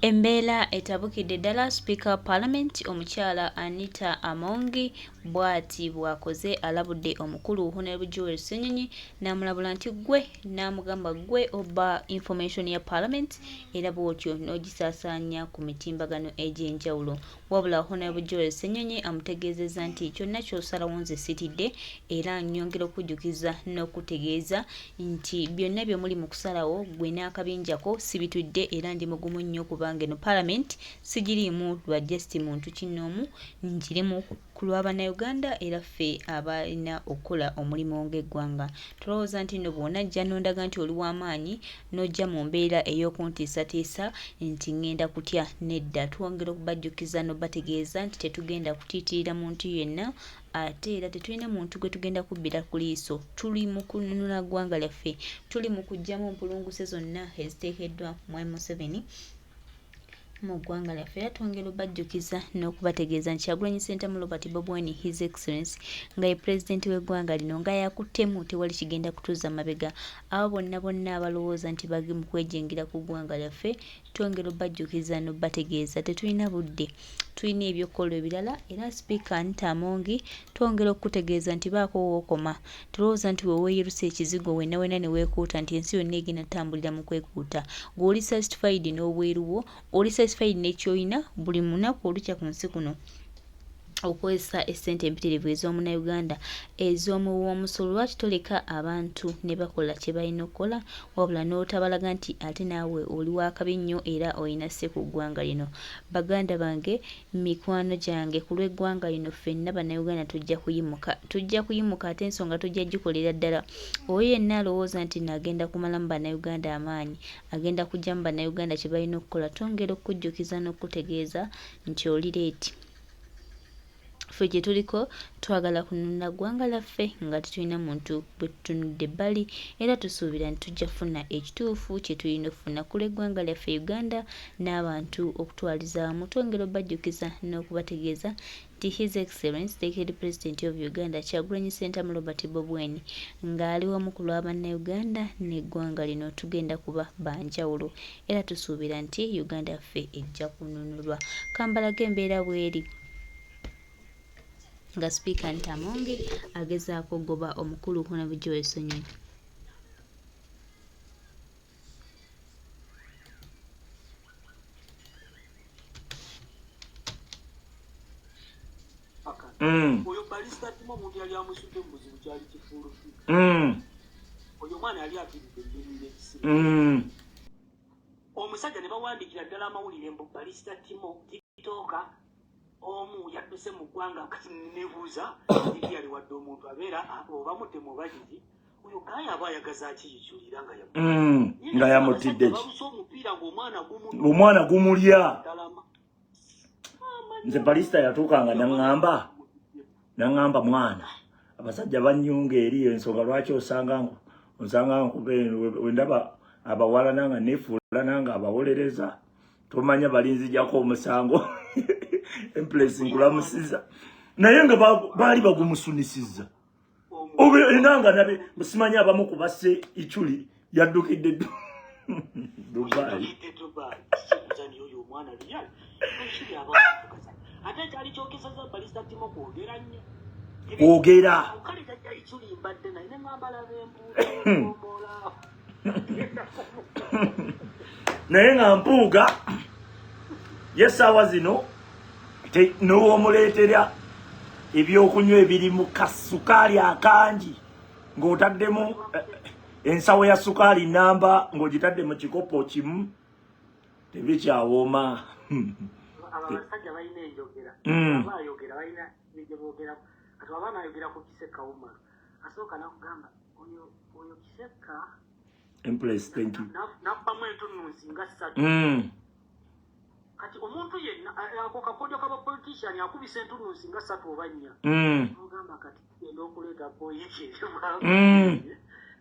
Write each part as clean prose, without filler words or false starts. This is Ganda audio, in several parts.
Embeera etabukidde ddala Speaker Parliament omukyala Anita Amongi bw'ati bw'akoze alabudde omukulu Honorable Ssenyonyi n'amulabula nti gwe n'amugamba gwe oba information ya Parliament era bw'otyo n'ogisaasaanya ku mitimbagano egy'enjawulo. Wabula Honorable Ssenyonyi amutegeezezza nti kyonna ky'osalawo nze sitidde era nnyongera okujjukiza n'okutegeeza nti byonna bye muli mu kusalawo gwe n'akabinjako sibitudde era ndi mugumu nnyo kubanga eno Parliament sigiriimu lwa just muntu kinnoomu ngirimu ku lw'Abannayuganda era ffe abalina okukola omulimu ng'eggwanga. Tulowooza nti nno bw'onajja n'ondaga nti oli w'amaanyi n'ojja mu mbeera ey'okuntiisatiisa nti ngenda kutya nedda. Twongera okubajjukiza n'obategeeza nti tetugenda kutiitirira muntu yenna ate era tetulina muntu gwe tugenda kubbira ku liiso. Tuli mu kununula ggwanga lyaffe, tuli mu kuggyamu mpulunguse zonna eziteekeddwa Mwami Museveni mu ggwanga lyaffe. Era twongera obajjukiza n'okubategeeza nti Kyagulanyi Ssentamu Robert Bobi Wine His Excellency nga ye pulezidenti w'eggwanga lino nga yakuttemu tewali kigenda kutuuza mabega. Abo bonna abalowooza nti bagi mu kwejengera ku ggwanga lyaffe twongera obajjukiza n'obategeeza tetulina budde, tulina ebyokukola ebirala. Era Speaker Anita Amongi twongera okutegeeza nti baako wookoma. Tulowooza nti weeyeruse ekizigo wenna ne weekuuta nti ensi yonna egenda tambulira mu kwekuuta. Ng'oli satisfied n'obweruwo, oli satisfied n'ekyoyina buli munaku olukya ku nsi kuno okozesa essente empitirivu ez'omunnayuganda ez'omuwoomusolo. Lwaki toleka abantu ne bakola kye balina okukola wabula n'otabalaga nti ate naawe oli wakabi nnyo era olina sse ku ggwanga lino. Baganda bange, mikwano gyange, ku lw'eggwanga lino ffenna Bannayuganda tujja kuyimuka ate ensonga tujja gikolera ddala. Oyo yenna alowooza nti n'agenda kumalamu Bannayuganda amaanyi, agenda kuggyamu Bannayuganda kye balina okukola, twongera okujjukiza n'okutegeeza nti oli leeti. Ffe gye tuliko twagala kununula ggwanga lyaffe nga tetulina muntu bwe tutunudde ebbali era tusuubira nti tujja kufuna ekituufu kye tulina okufuna ku lw'eggwanga lyaffe Uganda n'abantu okutwaliza wamu. Twongera obajjukiza n'okubategeeza nti His Excellency the Head President of Uganda Kyagulanyi Ssentamu Robert Bobi Wine ng'ali wamu ku lw'Abannayuganda n'eggwanga lino tugenda kuba banjawulo era tusuubira nti Uganda yaffe ejja kununulwa. Kambalaga embeera bw'eri nga Speaker Anita Amongi agezaako okugoba omukulu Honorable Ssenyonyi. Oyo balista timo muntu yali amusudde mu buzibu kyali kifulu. Oyo mwana yali afiridde ennimiro ekisiru. Omusajja ne bawandikira ddala amawulire mbu balista timo tikitoka omu yadduse mu ggwanga kati nebuuza eri yali wadde omuntu abeera oba mutemu oba kiki oyo gaya aba ayagaza kiyikyulira nga yamutidde ki omupiira ng'omwana gumulya. Nze balista yatuuka nga naŋŋamba mwana abasajja bannyunga eri ensonga lwaki osanga wendaba abawala nanga nefuula nanga abawolereza tomanya balinzijako omusango Empress nkulamusiza naye nga baali bagumusunisiza enanga nabe musimanya abamu kubase ichuli yaddukidde Dubai. Kwogera naye nga mpuuga yesaawa zino n'omuleetera ebyokunywa ebiri mu kasukaali akangi ng'otaddemu ensawo ya sukaali namba ng'ogitadde mu kikopo kimu tebikyawooma. Abasajja balina enjogera bayogera balina bye boogera kati abaana ayogera ku Kiseka Uma asooka nakugamba oyo Kiseka Empress thank you nabbamu entunnunsi nga 3 kati omuntu yenna ako kakodyo kaba politician akubisa entunnunsi nga 3 oba 4 ogamba kati genda okuleeta poyiki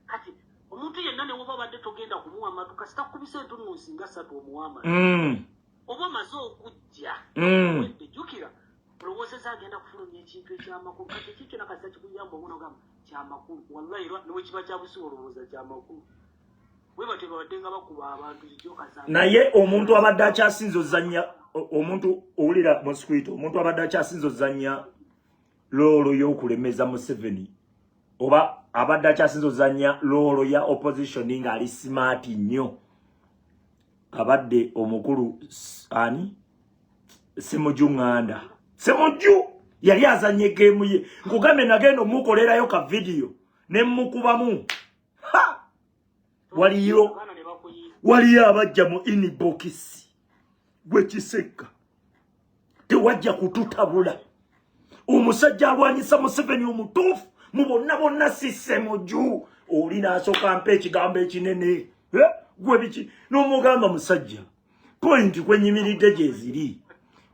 kati omuntu yenna ne woba badde togenda kumuwa matu kasita kubisa entunnunsi nga 3 omuwama oba maze okujja jjukira olowooza agenda kufulumya ekintu ekyamakulu kati ekikyo nakasita kikuyamba obuna ogamba kyamakulu wallahi niwe kiba kyabusiba olowooza kyamakulu naye omuntu abadde akyasinza ozannya omuntu owulira mosquito omuntu abadde akyasinza ozannya loolo y'okulemeza Museveni oba abadde akyasinza ozannya loolo ya opposition ng'ali smart nnyo abadde omukulu ani Ssenyonyi Nganda Ssenyonyi yali azanye game ye nkugambe nagenda omukolerayo ka video ne mukubamu waliyo abajja mu inbox gwe Kiseka tewajja kututabula omusajja alwanyisa Museveni omutuufu mu bonna si Ssenyonyi oli n'asooka mpa ekigambo ekinene gwe biki n'omugamba musajja point kwenyimiridde gye ziri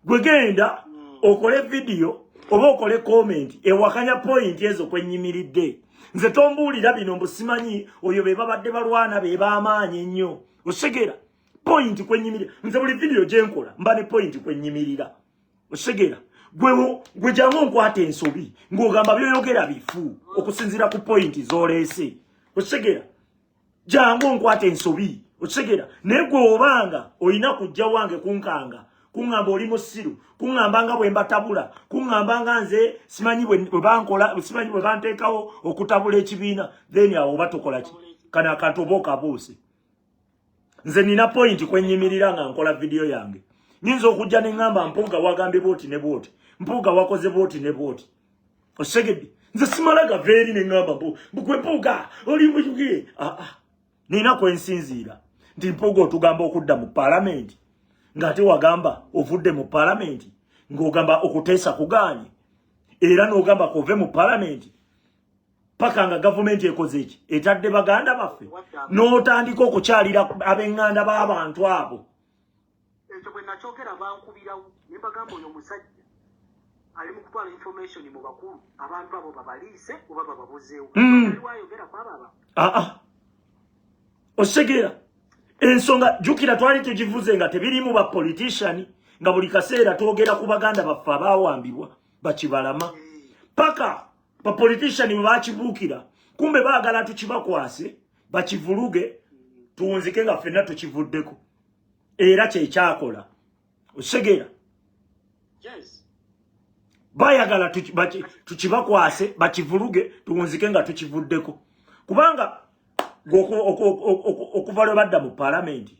gwe genda okole video oba okole comment ewakanya point ezo kwenyimiridde nze tombuulira bino mbusimanyi oyo be babadde balwana be b'amaanyi ennyo osegera point kwenyimiridde nze buli video gye nkola mba ne point kwenyimirira osegera gwe jangu nkwata ensobi ng'ogamba byoyogera bifu okusinziira ku point z'oleese osegera jangu nkwata ensobi osegera naye gwe obanga olina kujja wange kunkanga kuŋŋamba oli musiru kuŋŋamba nga bwe mbatabula kuŋŋamba nga nze simanyi bwe bankola simanyi bwe banteekawo okutabula ekibiina then awo oba tokola ki kana akantu oba okabuuse nze nina point kwenyimirira nga nkola video yange nyinza okujja ne ŋŋamba Mpuuga wagambye bwoti ne bwoti Mpuuga wakoze bwoti ne bwoti osegedde nze simalaga veeri ne ŋŋamba gwe Mpuuga oli mbuye nina kwensinziira nti Mpuuga otugamba okudda mu parliament ngate wagamba ovudde mu parliament ng'ogamba okuteesa kugaanye era n'ogamba kove mu parliament paka nga gavumenti ekoze eki etadde baganda baffe n'otandika okukyalira ab'eŋŋanda b'abantu abo ekyo bwe nakyogera bankubirawo ne bagamba oyo omusajja ali mu kutwala information mu bakulu abantu abo babaliise oba bababuzeewo wayogera kwababa osegera ensonga jukira twali tugivuze nga tebirimu ba politician nga buli kaseera twogera ku baganda baffe abaawambibwa bakibalama paka ba politician bakibuukira kumbe baagala tukibakwase bakivuluge tuwunzike nga ffenna tukivuddeko era kyekyakola osegera bayagala tukibakwase bakivuluge tuwunzike nga tukivuddeko kubanga okuva lwe badda mu parliament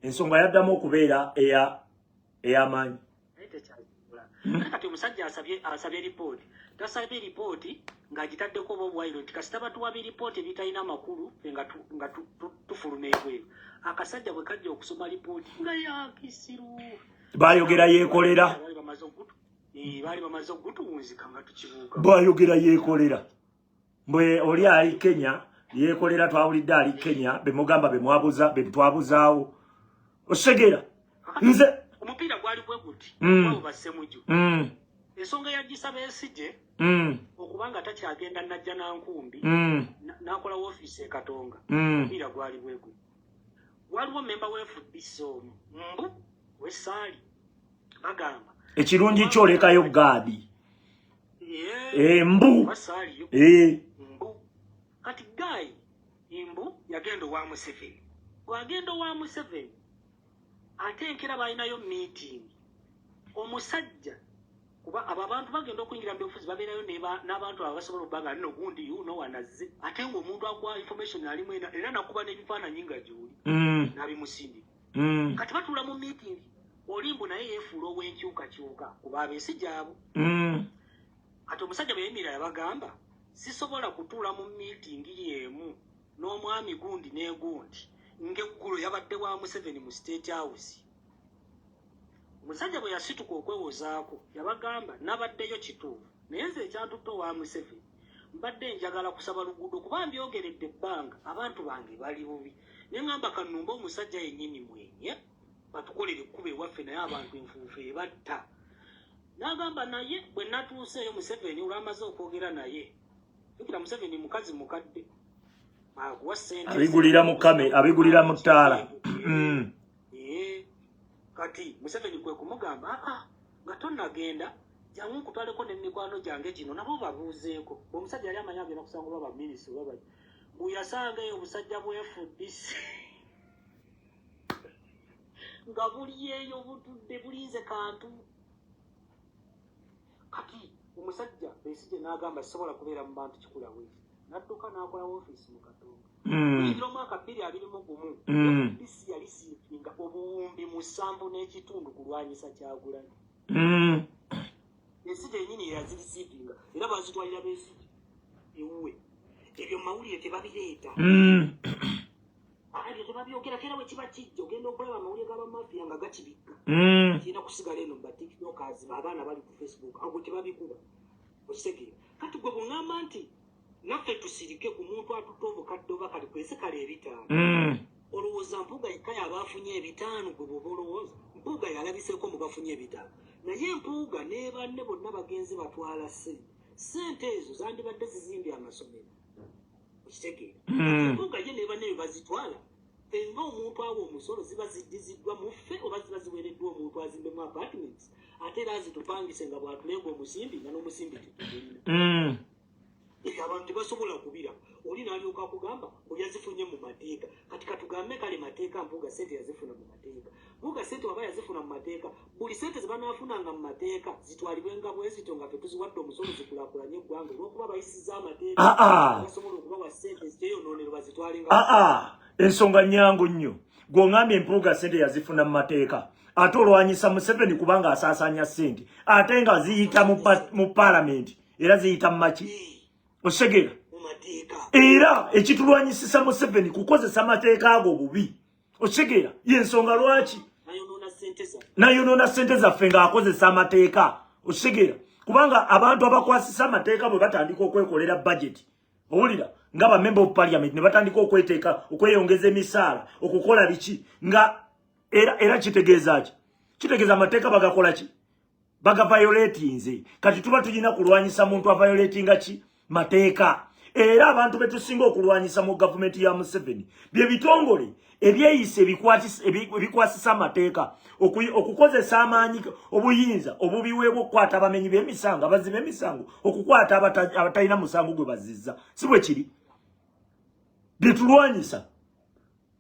ensonga yaddamu okubeera ey'amaanyi kati omusajja asabye ripooti tasabye ripooti ng'agitaddeko oba obwairo nti kasita batuwa biripooti ebitalina amakulu nga tufuluma ebweru akasajja bwe kajja okusoma ripooti nga yakisiru bayogera yeekolera baali bamaze okutuwunzika nga tukibuuka bayogera yeekolera mbwe oli ali Kenya yeekolera twawulidde ali Kenya bemugamba betwabuzaawo osegera nze omupiira gwali bwe guti abo bassemuju ensonga yagisaba esije okubanga takyagenda najja nankumbi nakola woofiisi ekatonga omupiira gwali bwe guti waliwo memba w'FDC omu mbu wessaali bagamba ekirungi kyolekayo gaadi mbu mbu kati gayi imbu yagenda owa Museveni bwagenda owa Museveni ate enkera balinayo meeting omusajja kuba abo abantu bagenda okuyingira mu byobufuzi babeerayo n'abantu abo basobola okuba nga nno gundi yuno wanazze ate ng'omuntu akuwa information alimu era nakuba n'ebifaananyi nga gy'oli n'abimusindi kati batuula mu meeting olimbu naye yeefuula ow'enkyukakyuka kuba abeesi gyabo kati omusajja bwe yemirira yabagamba sisobola kutuula mu meeting y'emu n'omwami gundi n'egundi ng'eggulo yabadde wa Museveni mu State House. Omusajja bwe yasituka okwewozaako yabagamba nabaddeyo kituufu naye nze ekyantutta owa Museveni mbadde njagala kusaba luguudo kuba mbyogeredde ebbanga abantu bange bali bubi naye ngamba kanumba omusajja yennyini mwenye batukolere ekkuba ewaffe naye abantu enfuufu ebatta n'agamba naye bwe natuuseeyo Museveni olwamaze okwogera naye tukira Museveni mukazi mukadde akuwa ssente abigulira mu kame abigulira mu ttaala kati Museveni kwe kumugamba nga tonnagenda jangu nkutwaleko n'emikwano gyange gino nabo babuuzeeko omusajja yali amanyi agenda kusanga oba baminisita oba bwe yasangayo obusajja bw'FDC nga buli eyo butudde bulinze kantu kati omusajja Besigye n'agamba sisobola kubeera mu bantu kikula bweki n'adduka n'akola woofiisi mu Katonga kuyigira omwaka 2021 disi yali siitinga obuwumbi 7.5 kulwanyisa Kyagulanyi Besigye yennyini yazirisiitinga era bazitwalira Besigye ewuwe ebyo mawulire tebabireeta ebyo tebabyogera kera we kiba kijja ogenda okulaba amawulire g'abamafiya nga gakibikka kirina kusigala eno batiktokers abaana bali ku Facebook ago tebabikuba okitegera kati gwe bw'ŋŋamba nti naffe tusirike ku muntu atutta obukadde oba kali kwese kale ebitaano olowooza Mpuuga yekka yabaafunye ebitaano gwe bw'oba olowooza Mpuuga yalabiseeko mu bafunye ebitaano naye Mpuuga ne banne bonna bagenzi batwala sente ezo zandibadde zizimbye amasomero okitegeera Mpuuga ye ne banne bazitwala nga omuntu awo omusolo ziba ziddiziddwa mu ffe oba ziba ziweereddwa omuntu azimbemu apartments ate era azitupangise nga bwatulenga omusimbi nga n'omusimbi tetugulina ebyo abantu tebasobola kubira oli n'alyoka kugamba yazifunye mu mateeka kati katugambe kale mateeka Mpuuga sente yazifuna mu mateeka Mpuuga sente waba yazifuna mu mateeka buli sente zebanaafunanga mu mateeka zitwalibwenga bwezityo nga tetuziwadde omusolo zikulaakulanye eggwanga olw'okuba bayisizza amateeka basobola okubawa sente zityeyonoonero bazitwalenga ensonga nnyangu nnyo gw'oŋŋambye Mpuuga sente yazifuna mu mateeka ate olwanyisa Museveni kubanga asaasanya sente ate nga ziyita mu paalamenti era ziyita mu maki osegera era ekitulwanyisisa Museveni kukozesa mateeka ago bubi osegera y'ensonga lwaki nayonoona sente zaffe ng'akozesa amateeka osegera kubanga abantu abakwasisa amateeka bwe batandika okwekolera budget owulira nga ba member of parliament ne batandika okweteeka okweyongeza emisaala okukola biki nga era kitegeeza ki kitegeeza amateeka bagakola ki baga violatinze kati tuba tulina kulwanyisa muntu aviolatinga ki mateeka era abantu betusinga okulwanyisa mu gavumenti ya Museveni bye bitongole ebyeyise ebikwasisa amateeka okukozesa amaanyi obuyinza obubiweebwa okukwata abamenyi b'emisango abaziba emisango okukwata abatalina musango gwe bazizza si bwe kiri byetulwanyisa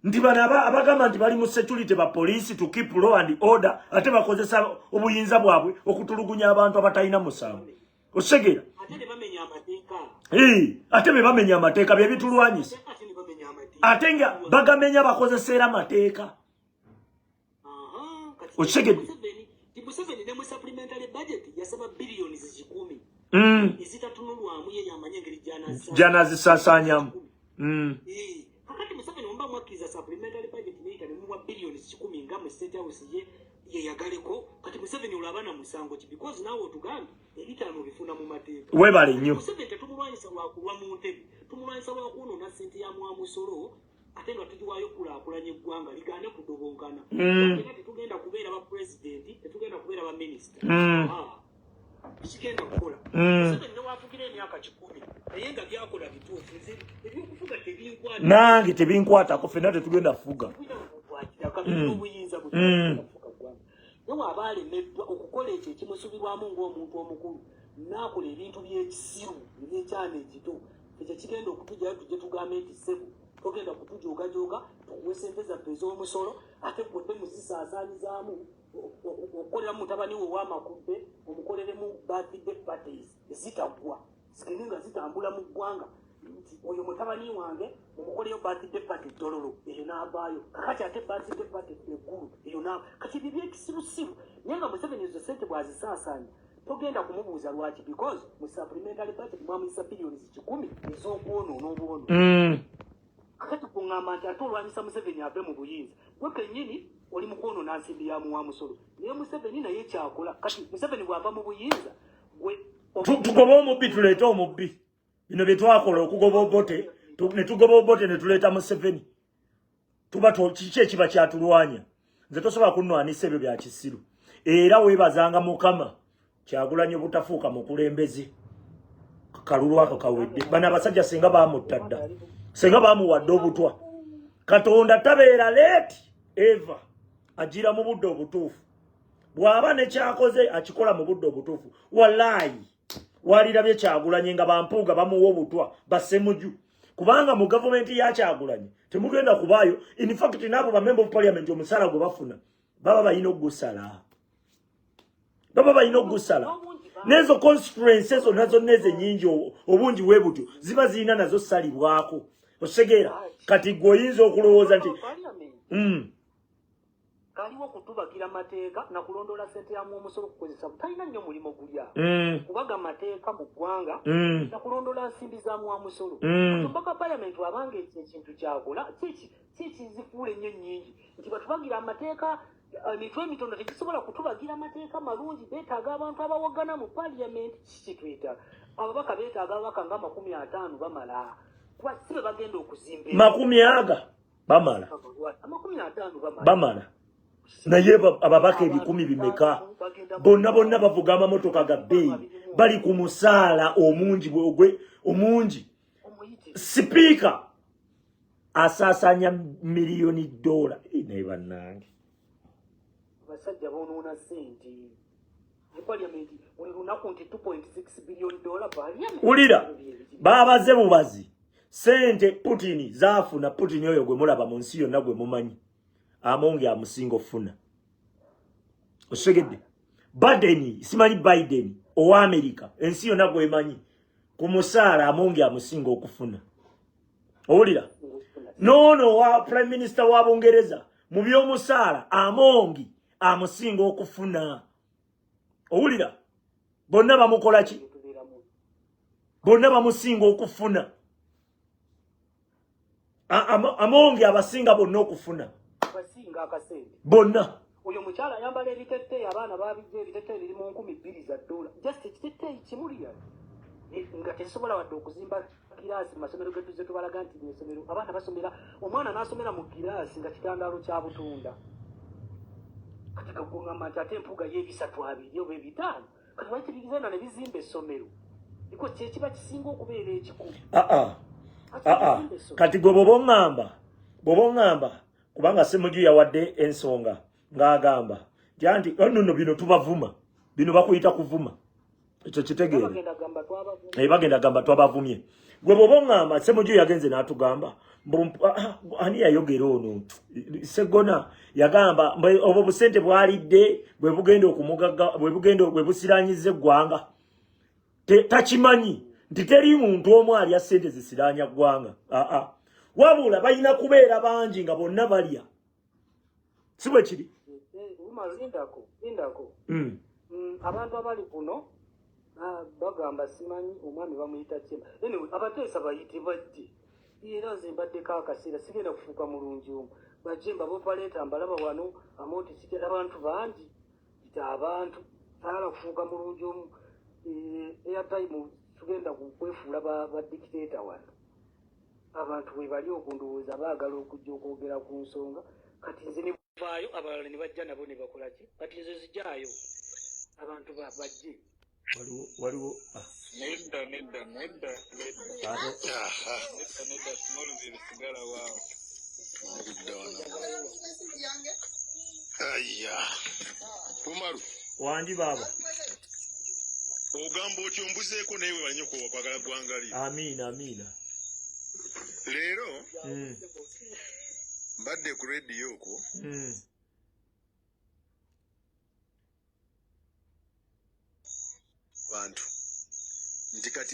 nti bano abagamba nti bali mu security ba police to keep law and order ate bakozesa obuyinza bwabwe okutulugunya abantu abatalina musango osegera ate be bamenya amateeka bye bitulwanyisa ate nga bagamenya bakozeseera amateeka osegedde Museveni ne mu supplementary budget yasaba billions 10 ezitatunulwamu ye yamanye engeri janazisasanyamu kakati Museveni omba mwakkiriza supplementary budget neyita ne muwa billions 10 nga mu state house ye yagaleko kati Museveni olabana musango ki because nawe otugambe ebitaano bifuna mu mateeka webale nnyo Museveni tetumulwanyisa lwakulwa mu ntebe tumulwanyisa lwakunoona sente ya mwamusolo ate nga tugiwaayo kulaakulanya eggwanga ligaane kudobonkana era tetugenda kubeera ba president tetugenda kubeera ba minister kigenda kukola Museveni newafugira emyaka 10 naye nga byakola bituufu ebyokufuga tebinkwata nange tebinkwatako ffenna tetugenda kufuga obuyinza nawe aba alemeddwa okukola ekyo ekimusubirwamu ng'omuntu omukulu n'akola ebintu by'ekisiru ebyekyana ekito ekyo kigenda okutujjayo tujje tugambe nti ssebo togenda kutujoogajooga tukuwe sente zaffe ez'omusolo ate gwedde muzisaasaanyizaamu okukolera mutabani we w'amakudde omukoleremu birthday parties ezitaggwa zigende nga zitambula mu ggwanga nti oyo mutabani wange omukoleyo birthday party dololo eyo n'avaayo kakati ate birthday party eggulu eyo kati ebyo byekisirusiru naye nga Museveni ezo sente bw'azisaasaanya togenda kumubuuza lwaki because mu supplementary budget mwamuyisa billions 10 ez'okwonoona obwono kakati kuŋŋamba nti ate olwanyisa Museveni ave mu buyinza gwe kennyini oli mu kwonoona nsimbi ya muwamusolo naye Museveni naye kyakola kati Museveni bw'ava mu buyinza gwe tugoba omubbi tuleete omubbi bino bye twakola okugoba obote ne tugoba obote ne tuleeta Museveni tuba kiki ekiba kyatulwanya nze tosobola kunnwanisa ebyo bya kisiru era weebazanga Mukama Kyagulanyi obutafuuka mukulembeze kalulu ako kawedde bano abasajja singa baamutta dda singa baamuwadde obutwa Katonda tabeera leeti eva agira mu budde obutuufu bw'aba ne kyakoze akikola mu budde obutuufu wallaayi walirabye Kyagulanyi nga Bampuuga bamuwa obutwa bassemuju kubanga mu gavumenti ya Kyagulanyi temugenda kubaayo in fact n'abo ba member of parliament omusala gwe bafuna baba balina okugusala nezo constituencies nazo neze nyingi obungi webutyo ziba zirina nazo salibwako osegeera kati goyinza okulowooza nti kaliwo kutubagira mateeka na kulondola sente ya omusolo kukozesa talina nnyo mulimo gulya kubaga mateeka mu ggwanga na kulondola nsimbi za omusolo mpaka parliament wabanga ekintu kyakola kikizifuula ennyo nnyingi nti batubagira amateeka emitwe emitono tegisobola kutubagira amateeka malungi beetaaga abantu abawagana mu parliament kikitweta ababaka beetaaga ababaka nga 50 bamala kuba sibe bagenda okuzimba 50 bamala naye ababaka 10 bimeka bonna bavuga amamotoka ga bbeeyi bali ku musaala omungi sipiika asasanya miliyoni $. Naye bannange basajja bonoona sente parliament buli lunaku nti $2.6 billion parliament ulira babaze bubazi sente Putin zaafuna Putin oyo gwe mulaba mu nsi yonna gwe mumanyi amonge amusinga ofuna osegedde Biden owa America ensi yonna gwe manyi ku musaala amonge amusinga okufuna owulira nono wa prime minister wa Bungereza mu by'omusaala amonge amusinga okufuna owulira bonna bamukola ki bonna bamusinga okufuna amonge abasinga bonna okufuna basinga akasente bonna oyo mukyala ayambala ebitete abaana babijja ebitete biri mu $2,000 just ekitete kimulya nga tesobola wadde okuzimba kiraasi mu masomero getu ze tubalaga nti esomero abaana basomera omwana n'asomera mu kiraasi nga kitandaalo kya butunda kati kagongamba nti ate empuga y'ebisatu-2 oba 5 kati bakibigizana ne bizimba essomero iko kyekiba kisinga okubeera ekikulu kati gwe bw'oboŋŋamba kubanga Ssemuju yawadde ensonga ng'agamba nti nno bino tubavuma bino bakuyita kuvuma ekyo kitegeere bagenda gamba twabavumye gwe bw'oboŋŋamba Ssemuju yagenze n'atugamba ani yayogera ono Segona yagamba obwo busente bwalidde bwe bugenda okumugaga bwe busiranyiza eggwanga takimanyi nti teri muntu omu alya sente zisiranya ggwanga wabula balina kubeera bangi nga bonna balya si bwe kiri abantu abali kuno bagamba simanyi omwami bamuyita kyema abateesa bayite bajje era nze mbaddeko akaseera sigenda kufuuka mulungi omu bajje mbabopaleeta mbalaba wano amoti sikera abantu bangi ita abantu tayala kufuuka mulungi omu airtime tugenda kwefuula badikiteeta wano abantu we bali okundowooza baagala okujja okwogera ku nsonga kati nze ne bavaayo abalala ne bajja nabo ne bakola ki kati nze zijjaayo abantu bajje waliwo nedda sigala waawo aya Umaru wangi baba ogamba otyo mbuzeeko naye we banyo kwagala gwangali amiina leero mbadde ku rediyo okwo bantu nti kati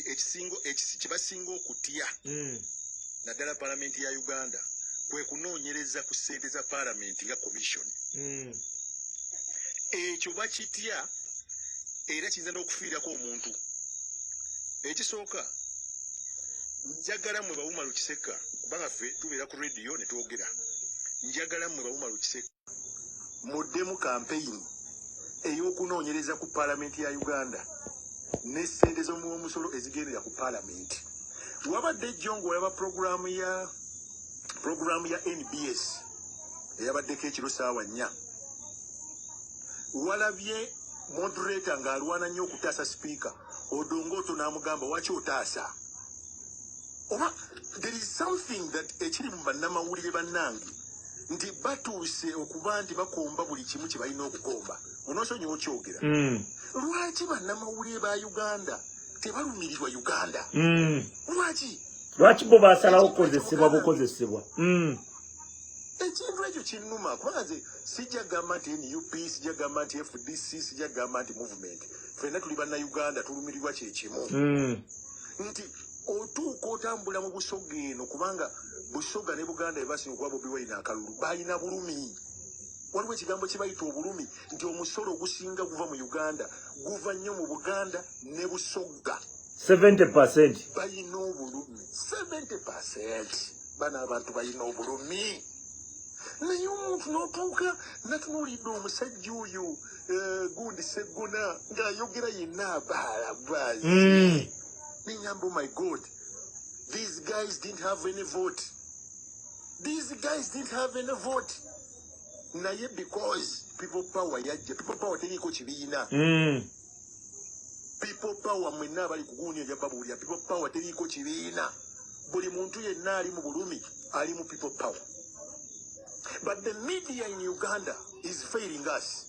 kibasinga okutya naddala palamenti ya Uganda kwe kunoonyereza ku ssente za palamenti nga commission ekyo bakitya era kiyinza n'okufiirako omuntu ekisooka njagala mwe bawuma Lukiseka kubanga ffe tubeera ku rediyo ne twogera njagala mwe bawuma Lukiseka muddemu kampeyini ey'okunoonyereza ku palamenti ya Uganda ne ssente z'omusolo ezigendera ku palamenti wabadde ejjo ng'olaba programu ya NBS eyabaddeko ekiro ssaawa 4 walabye moderator ng'alwana nnyo okutaasa sipiika odongoto n'amugamba waki otaasa oba there is something that ekiri mu bannamawulire bannange nti batuuse okuba nti bakomba buli kimu kye balina okukomba onoosonyiwa okyogera lwaki bannamawulire ba Uganda tebalumirirwa Uganda lwaki bo basalawo okukozesebwa bukozesebwa ekintu ekyo kinnuma kubanga nze sijja gamba nti NUP sijja gamba nti FDC sijja gamba nti movement ffenna tuli bannayuganda tulumirirwa kyekimu nti otuuka otambula mu busoga eno kubanga busoga ne buganda ebasinga okuba Bobi Wine akalulu balina bulumi waliwo ekigambo kibayita obulumi nti omusolo ogusinga guva mu Uganda guva nnyo mu Buganda ne busoga 70% balina obulumi 70% bana abantu balina obulumi naye omuntu n'otuuka natunuulidde omusajja oyo gundi Seggona ng'ayogera yenna abaalabaazi nenyamba oh my God these guys didn't have any vote naye because people power yajja people power teriiko kibiina people power mwenna abali ku gundi ejja babulya people power teriiko kibiina buli muntu yenna ali mu bulumi ali mu people power. But the media in Uganda is failing us.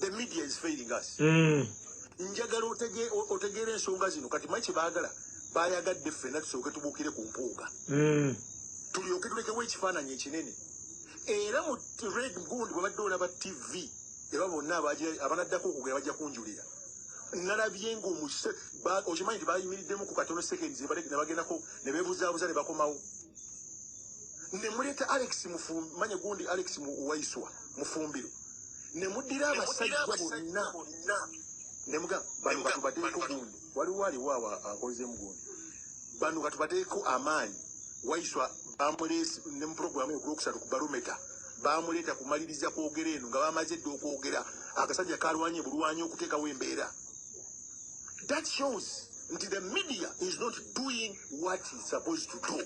The media is failing us. Njagala otegere ensonga zino kati machi baagala bayagadde ffenna tusooke tubuukire ku mpuuga tulyoke tulekewo ekifaananyi ekinene era mu red gundi bwe badde olaba TV era bonna abanaddako okugera bajja kunjulira nalabye okimanyi nti bayimiriddemu ku katono seconds ne bagendako ne beebuzaabuza ne bakomawo ne muleeta Alex Mufumbi manya gundi Alex Waiswa Mufumbiro ne muddira abasajja bonna ne muga bano batubateeko gundi waliwo awa akoze mugundi bano batubateeko amaanyi Waiswa bamulesi ne mu programu y'okwokusatu ku Barometer bamuleeta kumaliriza kwogera eno nga bamaze dde okwogera akasajja kalwanye bulwanyi okuteekawo embeera. That shows that the media is not doing what it's supposed to do.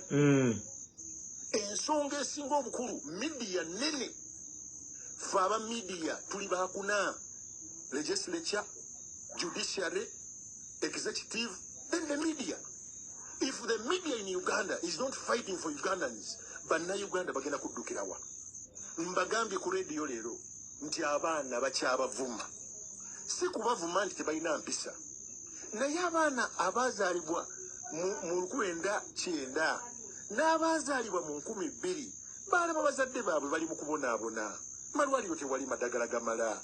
Ensonga esinga obukulu media nene faba media tuli bakuna legislature judiciary executive then the media. If the media in Uganda is not fighting for Ugandans banna Uganda bagenda kuddukirawa mbagambye ku radio leero nti abaana bakyabavuma si kubavuma nti tebalina mpisa naye abaana abazaalibwa mu 1990 n'abazaalibwa mu 2000 balaba bazadde baabwe bali mu kubonaabona malwaliro tewali madagala gamala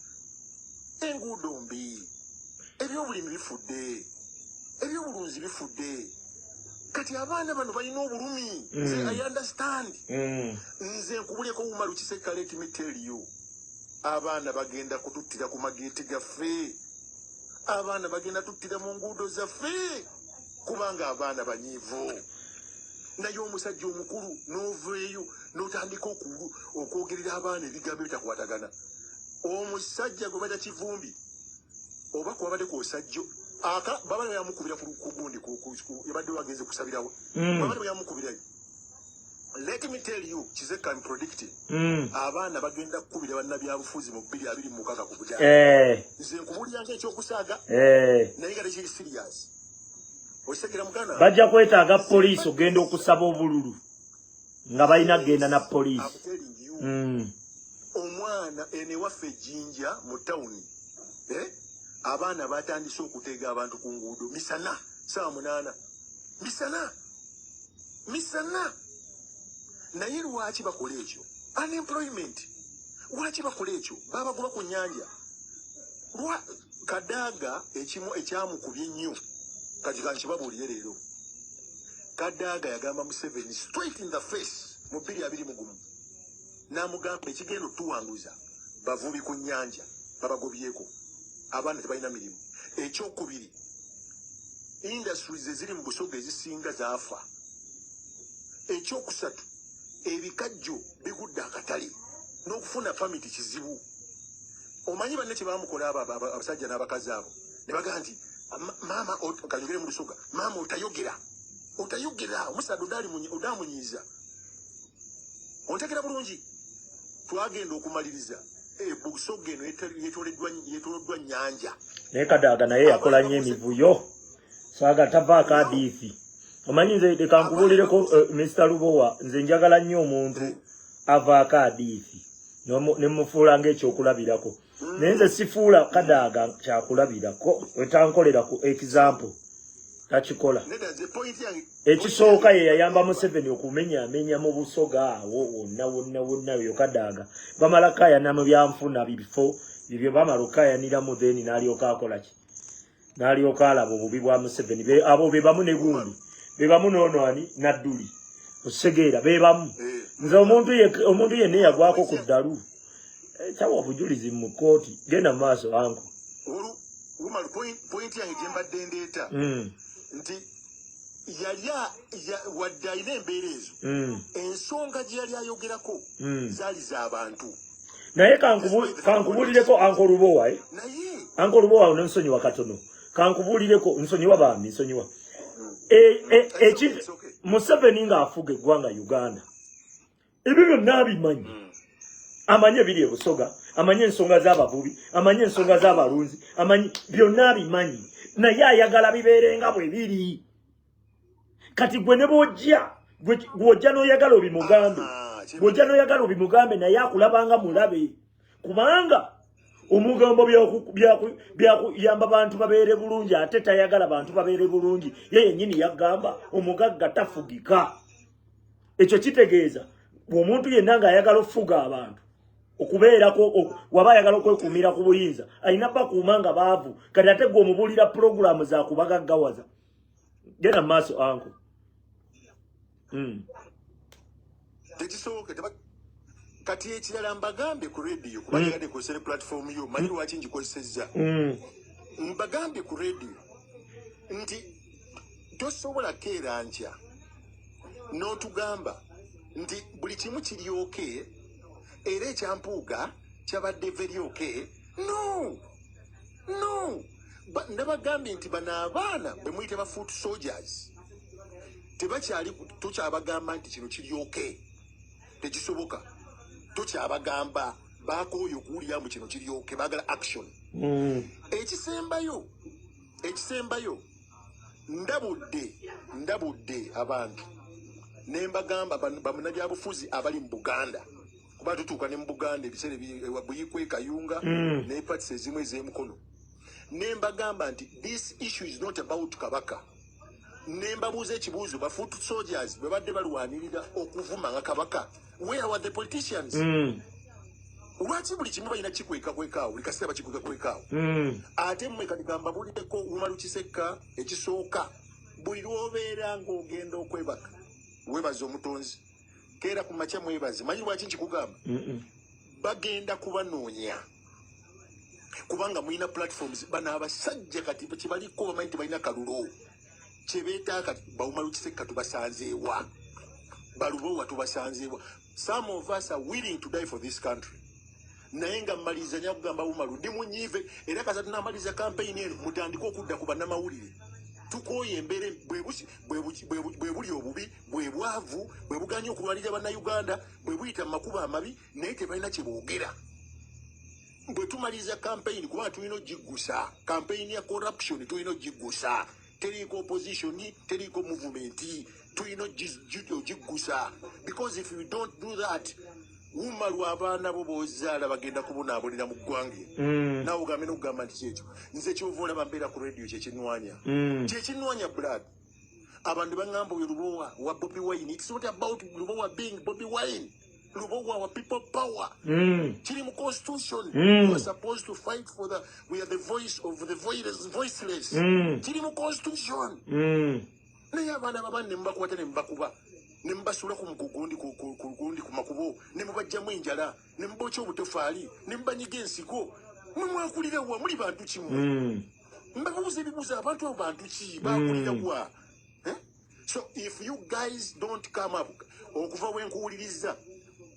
enguudo mbi ebyobulimi bifudde ebyobulunzi bifudde kati abaana bano balina obulumi nze I understand nze nkubuleko Umaru Kiseka let me tell you abaana bagenda kututtira ku mageeti gaffe abaana bagenda tuttira mu nguudo zaffe kubanga abaana banyiivu naye omusajja omukulu n'oveeyo n'otandika okwogerera abaana ebigambo bitakwatagana omusajja gwe bata Kivumbi oba kwabadde kwosajjo baba yamukubira ku gundi yabadde wagenze kusabirawo baba yamukubirayo. Let me tell you Kiseka I'm predicting abaana bagenda kukubira bannabyabufuzi mu 2026 ku bujja nze nkubulira nk'ekyokusaaga naye nga tekiri serious okitegera muganda bajja kwetaaga poliisi ogenda okusaba obululu nga balina genda na poliisi omwana enewaffe ejjinja mu tawuni abaana batandise okuteega abantu ku nguudo misana saa 8 misana naye lwaki bakola ekyo unemployment lwaki bakola ekyo babagoba ku nnyanja Kadaaga ekimu ekyamukubye ennyo kati kankibabuulire leero Kadaaga yagamba Museveni straight in the face mu 2021 n'amugamba ekigendo tuwanguza bavubi ku nnyanja babagobyeko abaana tebalina mirimu ekyokubiri industries eziri mu busoga ezisinga zaafa ekyokusatu ebikajjo bigudde akatale n'okufuna pamiti kizibu omanyi banne kye bamukola abasajja n'abakazi abo ne bagaa nti maama kanyogere mu lusoga maama otayogera omusaadde odaamunyiiza ontegera bulungi twagenda okumaliriza busoga eno yetooloddwa nnyanja naye Kadaaga naye yakola nnyo emivuyo saaga tavaako adiifi omanyi nze leka nkubulireko Mr. Lubowa nze njagala nnyo omuntu avaako adiifi ne mufuula ng'ekyokulabirako naye nze sifuula Kadaaga kyakulabirako wetankolera ku example akikola ekisooka ye yayamba Museveni okumenya mu busoga awo wonna yokadaaga bamala kayana mu byanfuna bifo bibyo bamala kayanira mu then n'alyoka akola ki n'alyoka alaba obubi bwa Museveni abo be bamu ne gundi be bamu n'onwani nadduli osegeera be bamu nze omuntu yenna yagwako ku ddalu tawa bujulizi mu kooti genda mu maaso wangu point yange gye mbadde ndeeta nti yali wadde alina embeera ezo ensonga gye yali ayogerako zaali z'abantu naye kankubulireko ankolubowa ankolubowa nonsonyiwa katono kankubulireko nsonyiwa bambi nsonyiwa Museveni ng'afuga eggwanga Uganda ebyo byonna abimanyi amanye ebiri e Busoga amanye ensonga z'abavubi amanye ensonga z'abalunzi amanye byonna abimanyi naye ayagala bibeerenga bwe biri kati gwe ne bw'ojja n'oyagala obimugambe naye akulabanga mulabe kubanga omugambo byakuyamba bantu babeere bulungi ate tayagala bantu babeere bulungi ye yennyini yagamba omugagga tafugika ekyo kitegeeza omuntu yenna ng'ayagala okufuga abantu okubeerako waba ayagala okwekuumira ku buyinza alina bakuuma nga baavu kati ate gwe omubulira puroguramu zakubagaggawaza genda mu maaso anko kati ekirala mbagambe ku radio kubayagadde kozesere platform yo manyi lwaki ngikozesezza mbagambe ku radio nti tosobola keera ntya n'otugamba nti buli kimu kiryoke era ekyampuuga kyabadde veryoke no nabagambye nti bano abaana bwe muyite ba foot soldiers tokyabagamba nti kino kiryoke tekisoboka tokyabagamba bakooyo okuwuliramu kino kiryoke bagala action ekisembayo ndabudde abantu nembagamba bannabyabufuzi abali mu Buganda kuba tutuuka ne mu Buganda ebiseera buyikwe kayunga ne patisi ezimu ez'emukono nembagamba nti this issue is not about Kabaka nembabuuza ekibuuzo ba foot soldiers bwe badde balwanirira okuvuma nga Kabaka where were the politicians lwaki buli kimu balina kikwekaawo buli kaseera bakikwekaawo ate mmwe kati gambabulireko Umaru Kisekka ekisooka buli lwobeera ng'ogenda okwebaka webaze omutonzi keera ku makya mwebaze manyi lwaki nkikugamba bagenda kubanoonya kubanga mulina platforms bano abasajja kati kibaliko bamanyi nti balina kalulo kyebeetaaga Umaru Kisekka tubasanzeewa balubowa tubasanzeewa some of us are willing to die for this country naye nga mmaliriza nya kugamba Umaru ndi munyiive era kasa tunamaliza campaign eno mutandika okudda ku bannamawulire tukooye embeere bwe buli obubi bwe bwavu bwe buganya okulwanirira bannayuganda bwe buyita mu makubo amabi naye tebalina kye boogera bwe tumaliriza campaign kubanga tulina ogiggusa campaign ya corruption tulina ogiggusa teriiko opposition teriiko movement tulina ogiggusa because if you don't do that Umaru abaana bo b'ozaala bagenda kubonaabonera mu ggwanga naawe ogambe n'okugamba nti kyekyo nze kyova olaba mbeera ku radio kyekinwanya blood abantu baŋŋamba oyo Lubowa wa Bobi Wine it's not about Lubowa being Bobi Wine Lubowa wa people power kiri mu constitution you are supposed to fight for we are the voice of the voiceless kiri mu constitution naye abaana babani ne mubakwata ne mubakuba ne mubasula ku mugugundi ku makubo ne mubajjamu enjala ne mubokya obutofaali ne mubanyiga ensiko mwakulira wa muli bantu kimu mbabuuza ebibuuzo abantu abo bantu ki bakulira wa so if you guys don't come up okuva wenkuwuliriza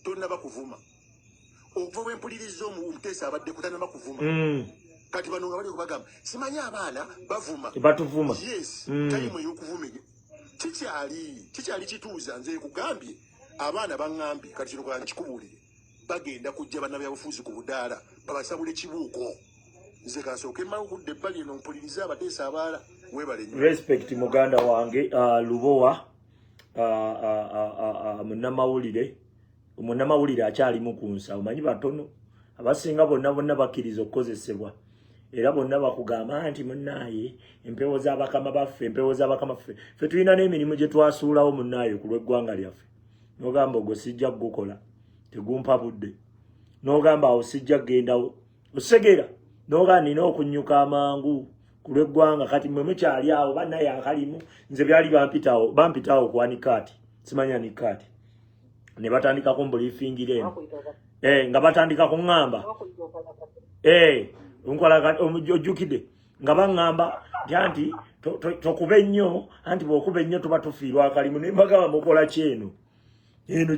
tonnaba kuvuma okuva wempuliriza omuteesa abadde kutanaba kuvuma kati bano nga bali okubagamba simanyi abaana bavuma yes talimu ey'okuvuma kikyali kituuza nze kugambye abaana baŋŋambye kati kino kwa nkikubuulire bagenda kujja bannabyabufuzi ku budaala babasabula ekibuuko nze kansooke mmala okudda ebbali eno mpuliriza abateesa abaala webale respect muganda wange Lubowa munnamawulire akyalimu ku nsa omanyi batono abasinga bonna bakkiriza okukozesebwa era bonna bakugamba nti munnaye empewo z'abakama baffe ffe tulina n'emirimu gye twasuulawo munnaye ku lw'eggwanga lyaffe n'ogamba ogwo sijja gukola tegumpa budde n'ogamba awo sijja gendawo osegera n'ogamba nina okunnyuka amangu ku lw'eggwanga kati mwe mukyali awo bannaye akalimu nze byali bampitaawo kwanikati simanya nikati ne batandika kumbulifingira eno nga batandika kuŋŋamba ojjukidde nga baŋŋamba nti tokube nnyo anti bw'okuba ennyo tuba tufiirwa akalimu ne mbagamba mukola kyeno eno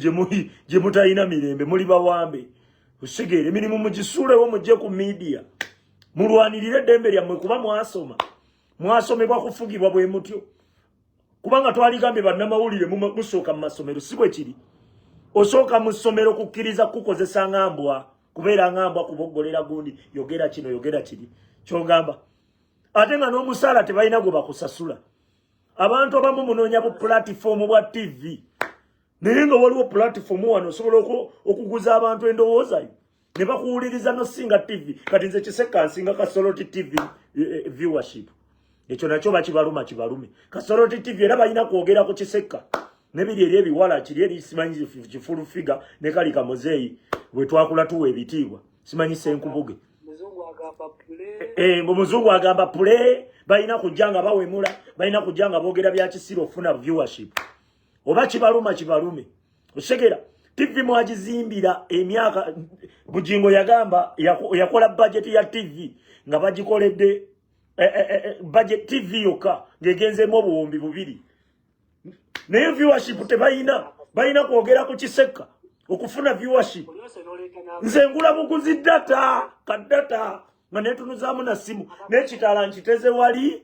gye mutalina mirembe muli bawambe osegeera emirimu mugisuulewo mujje ku midiya mulwanirire eddembe lyammwe kuba mwasomebwa kufugibwa bwe mutyo kubanga twaligambye bannamawulire musooka mu masomero si bwe kiri osooka mu ssomero kukkiriza kukozesa ngambwa kubeera ngambwa kuboggolera gundi yogera kino yogera kiri kyogamba ate nga n'omusaala tebalina gwe bakusasula abantu abamu munoonya bu pulatifomu bwa TV naye nga waliwo pulatifomu wano osobola okuguza abantu endowoozayo ne bakuwuliriza nosinga TV kati nze Kiseka nsinga Kasoloti TV viewership ekyo nakyo kibalume Kasoloti TV era balina kwogera ku Kiseka nebiri eri ebiwala kiri eri simanyi kifulu figa ne kali kamuzeeyi bwe twakula tuwa ebitiibwa simanyi senkubuge muzungu agamba pule balina kujja nga bawemula balina kujja nga boogera bya kisiro ofuna viewership oba kibalume osegera TV mwagizimbira emyaka Bujingo yagamba yakola budget ya TV nga bagikoledde budget TV yoka ngegenzemu obuwumbi 2 naye viewership tebalina kwogera ku Kiseka okufuna viewership nze ngula buguzi data kadata nga netunuzaamu na simu n'ekitala nkiteze wali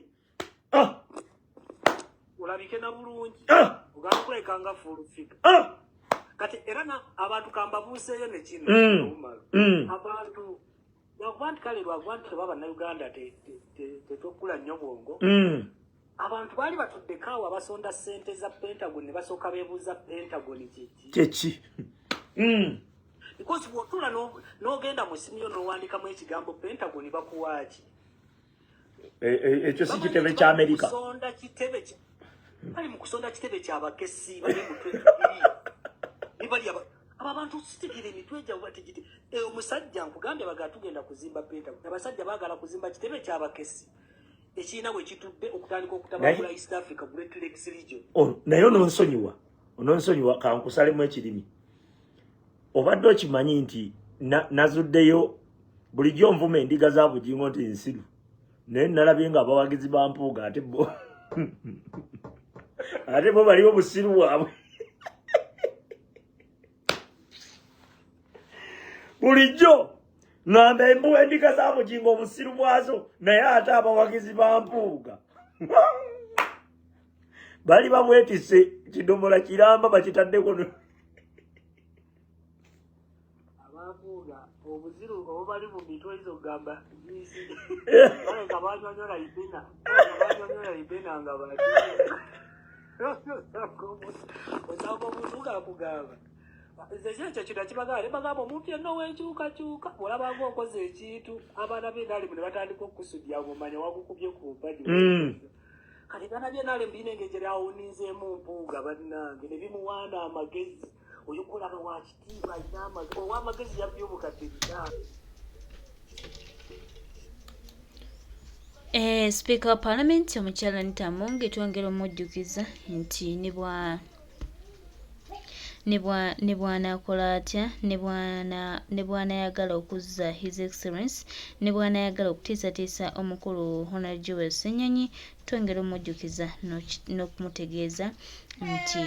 olabike na bulungi ugakulekanga fulufiga kati era abantu kambabuuseeyo ne kino abantu yakubanti kale lwagwanti tebaba na Uganda tetokula nnyo bwongo abantu baali batuddekaawo abasonda ssente za Pentagon ne basooka beebuuza Pentagon kyeki because bw'otula n'ogenda mu simu yo n'owandikamu ekigambo Pentagon bakuwaaki ekyo si kitebe kya Amerika bali mu kusonda kitebe kyabakesi bali mu bali abantu sitigire emitwe gyabwe batigite omusajja nkugambye baga tugenda kuzimba Pentagon abasajja baagala kuzimba kitebe kyabakesi ekiina bwe kitudde okutandika okutabagula East Africa Great Lakes region naye ononsonyiwa kankusalemu ekirimi obadde okimanyi nti nazuddeyo bulijjo nvuma endiga za Bujingo nti nsiru naye nalabye nga abawagizi ba mpuuga ate bo baliwo busiru bwabwe bulijjo ngamba embuwa endiga za Bujingo obusiru bwazo naye ate abawagizi ba mpuuga bali babwetise kidomola kiramba bakitaddeko obuziru obali mu mitwe ezo gamba bale kabanyonyola ibena nga bali osanga omuntu gakugamba ekyo kino kibagala bagamba omuntu yenna ow'enkyukakyuka olabanga okoze ekintu abaana b'enalimu ne batandika okusudya omumanya wagukubye ku mpagi kati baana b'enalimu birina engeri awunizeemu mpuuga bannange ne bimuwaana amagezi oyo kulaba wa kitiibwa alina amagezi ow'amagezi yabbye obukadde 5 Speaker wa Parliament omukyala Anita Amongi twongera omujjukiza nti ne bw'anaakola atya ne bw'anaayagala okuzza His Excellence ne bw'anaayagala okutiisatiisa omukulu Honorable Ssenyonyi twongera omujjukiza n'okumutegeeza nti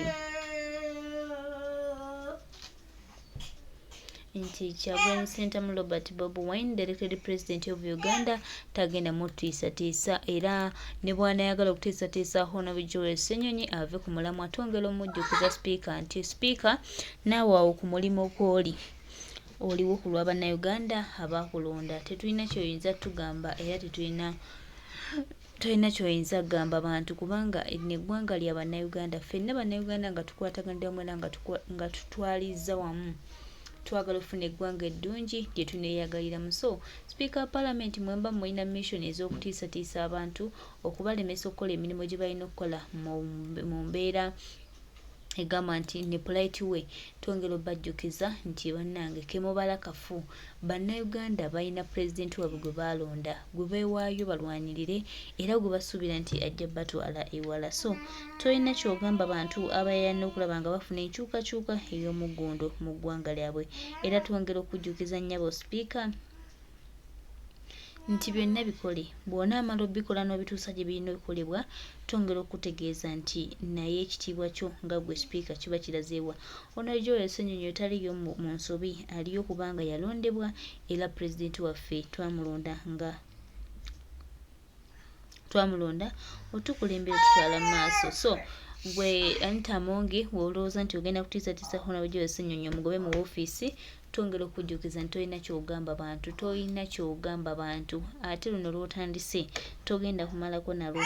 Kyagulanyi Ssentamu Robert Bobi Wine, the elected president of Uganda, tagenda mutiisatiisa era ne bw'anaayagala okutiisatiisa Honorable Ssenyonyi ave ku mulamwa atwongera omujjukiza Speaker nti Speaker naawe awo ku mulimu gw'oli oliwo ku lwa bannayuganda abaakulonda tetulina kyoyinza tugamba era tulina kyoyinza kugamba abantu kubanga eggwanga lya bannayuganda ffenna bannayuganda nga tukwataganira mwena nga tutwaliza wamu twagala ofuna eggwanga eddungi gye tuneeyagaliramu. So Speaker wa Parliament mwemba mulina mission ez'okutiisatiisa abantu okubalemesa okukola emirimu gye balina okukola mu mbeera egamba nti ne polite way. Twongera obajjukiza nti bannange Kemubala kafu bannayuganda balina president wabwe gwe baalonda gwe beewaayo balwanirire era gwe basuubira nti ajja batwala ewala. So tolina kyogamba bantu abayana okulaba nga bafuna enkyukakyuka ey'omuggundo mu ggwanga lyabwe. Era twongera okujjukiza nnyabo Speaker nti byonna bikole bw'ona amala obikola n'obituusa gye birina obikolebwa. Twongera okutegeeza nti naye ekitiibwa kyo nga gwe Speaker kiba kirazeewa. Ono Joel Ssenyonyi otaliyo mu nsobi aliyo kubanga yalondebwa era pulezidenti waffe twamulonda otukulembera tutwala mu maaso. So gwe Anita Amongi wolowooza nti ogenda kutiisatiisa Honorable Joel Ssenyonyi omugobe mu woofiisi, twongera okujjukiza nti tolina kyogamba bantu ate luno lw'otandise togenda kumalako nalwo.